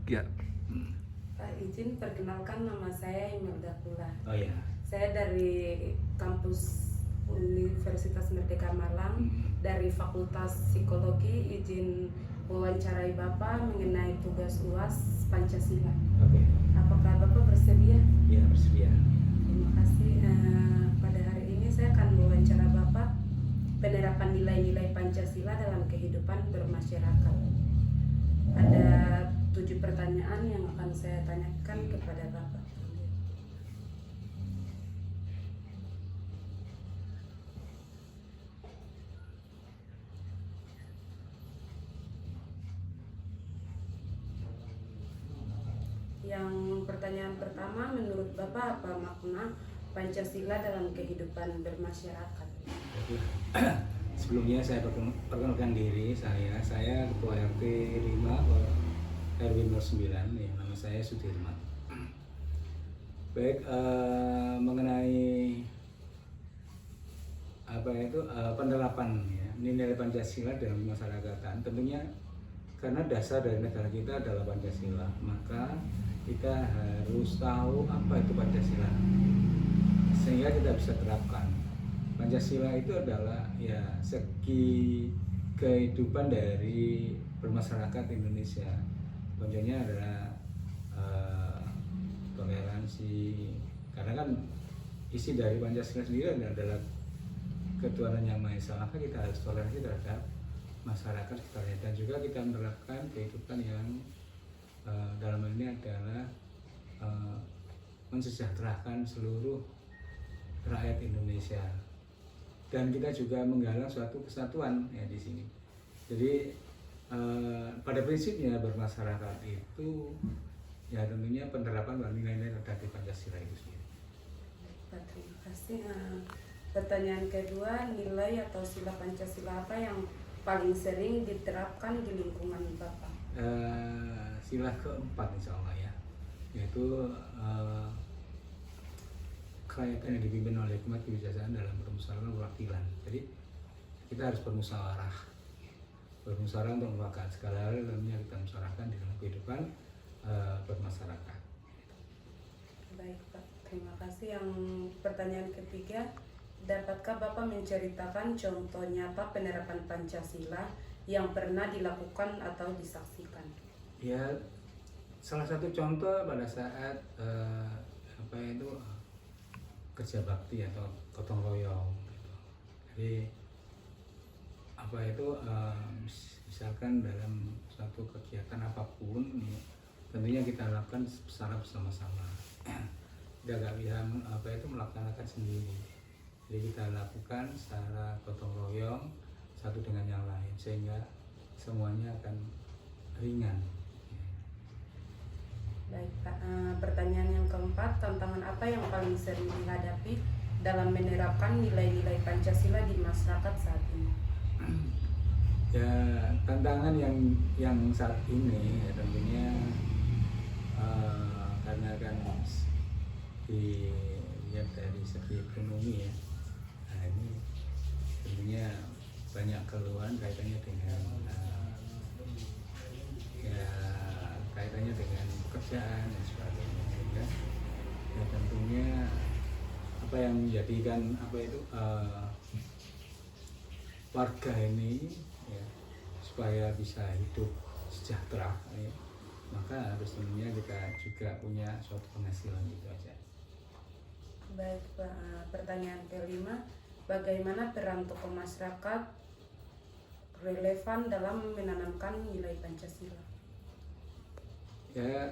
Ya. Pak, izin perkenalkan, nama saya Imelda Kula. Oh ya. Saya dari kampus Universitas Merdeka Malang, dari Fakultas Psikologi. Izin wawancarai Bapak mengenai tugas UAS Pancasila. Oke. Apakah Bapak bersedia? Ya, bersedia. Terima kasih. Pada hari ini saya akan wawancara Bapak penerapan nilai-nilai Pancasila dalam kehidupan bermasyarakat. Ada 7 pertanyaan yang akan saya tanyakan kepada Bapak. Yang pertanyaan pertama, menurut Bapak apa makna Pancasila dalam kehidupan bermasyarakat? Sebelumnya saya perkenalkan diri, saya Ketua RT 5 RW 09, ya, nama saya Sudirman. Baik, mengenai penerapan ya, nilai Pancasila dalam masyarakatan, tentunya karena dasar dari negara kita adalah Pancasila, maka kita harus tahu apa itu Pancasila sehingga kita bisa terapkan. Pancasila itu adalah ya segi kehidupan dari bermasyarakat Indonesia. Contohnya adalah toleransi, karena kan isi dari Pancasila sendiri adalah ketuhanan yang Maha Esa, maka kita harus toleransi terhadap masyarakat sekitarnya, dan juga kita menerapkan kehidupan yang dalam hal ini adalah mensejahterakan seluruh rakyat Indonesia, dan kita juga menggalang suatu kesatuan ya di sini. Jadi pada prinsipnya bermasyarakat itu ya tentunya penerapan nilai-nilai dari Pancasila itu sendiri. Terima kasih. Pertanyaan kedua, nilai atau sila Pancasila apa yang paling sering diterapkan di lingkungan Bapak? Sila keempat insya Allah ya, yaitu kerakyatan yang dipimpin oleh hikmat kebijaksanaan dalam permusyawaratan perwakilan. Jadi kita harus bermusyawarah untuk merupakan segala hal yang kita musyawarahkan di dalam kehidupan bermasyarakat. Baik Pak, terima kasih. Yang pertanyaan ketiga, dapatkah Bapak menceritakan contoh nyata penerapan Pancasila yang pernah dilakukan atau disaksikan? Ya, salah satu contoh pada saat kerja bakti atau gotong royong gitu. Jadi misalkan dalam suatu kegiatan apapun tentunya kita lakukan secara bersama-sama. Kita nggak bisa melaksanakan sendiri. Jadi kita lakukan secara gotong royong satu dengan yang lain sehingga semuanya akan ringan. Baik Pak, pertanyaan yang keempat, tantangan apa yang paling sering dihadapi dalam menerapkan nilai-nilai Pancasila di masyarakat saat ini? Ya, tantangan yang saat ini ya, tentunya karena kan dilihat dari segi ekonomi ya, nah ini tentunya banyak keluhan kaitannya dengan kaitannya dengan pekerjaan dan sebagainya, sehingga ya tentunya apa yang menjadikan warga ini ya, supaya bisa hidup sejahtera ya, maka harus tentunya kita juga punya suatu penghasilan gitu aja. Baik Pak, pertanyaan kelima, bagaimana peran tokoh masyarakat relevan dalam menanamkan nilai Pancasila? Ya,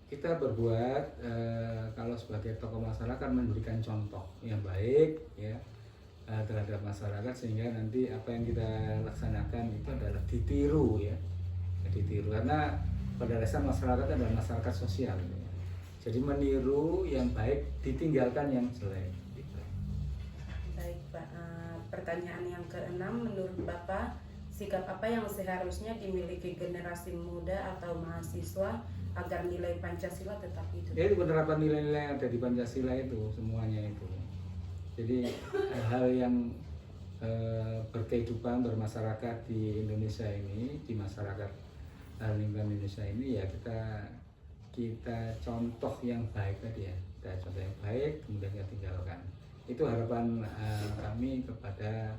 kita berbuat kalau sebagai tokoh masyarakat memberikan contoh yang baik ya terhadap masyarakat, sehingga nanti apa yang kita laksanakan itu adalah ditiru ya, ditiru, karena pada dasar masyarakat adalah masyarakat sosial ya. Jadi meniru yang baik, ditinggalkan yang jelek gitu. Baik Pak, pertanyaan yang keenam, menurut Bapak sikap apa yang seharusnya dimiliki generasi muda atau mahasiswa agar nilai Pancasila tetap hidup? Ya, itu penerapan nilai-nilai yang ada di Pancasila itu semuanya itu. Jadi hal yang berkehidupan bermasyarakat di Indonesia ini, di masyarakat lingkungan Indonesia ini ya kita contoh yang baik tadi ya, kita contoh yang baik kemudian kita tinggalkan. Itu harapan kami kepada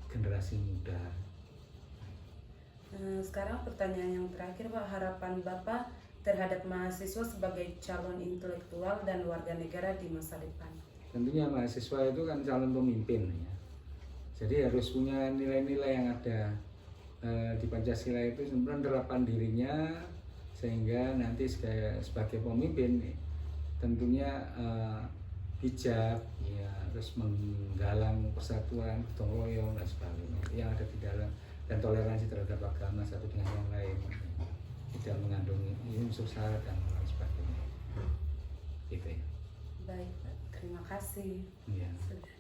generasi muda. Sekarang pertanyaan yang terakhir Pak, harapan Bapak terhadap mahasiswa sebagai calon intelektual dan warga negara di masa depan. Tentunya mahasiswa itu kan calon pemimpin ya. Jadi harus punya nilai-nilai yang ada di Pancasila itu sebenarnya terapan dirinya, sehingga nanti sebagai pemimpin tentunya bijak ya, terus menggalang persatuan, gotong royong dan sebagainya yang ada di dalam, dan toleransi terhadap agama satu dengan yang lain, tidak mengandung unsur sara dan lain sebagainya. Gitu ya. Baik Pak, terima kasih. Iya. Sudah.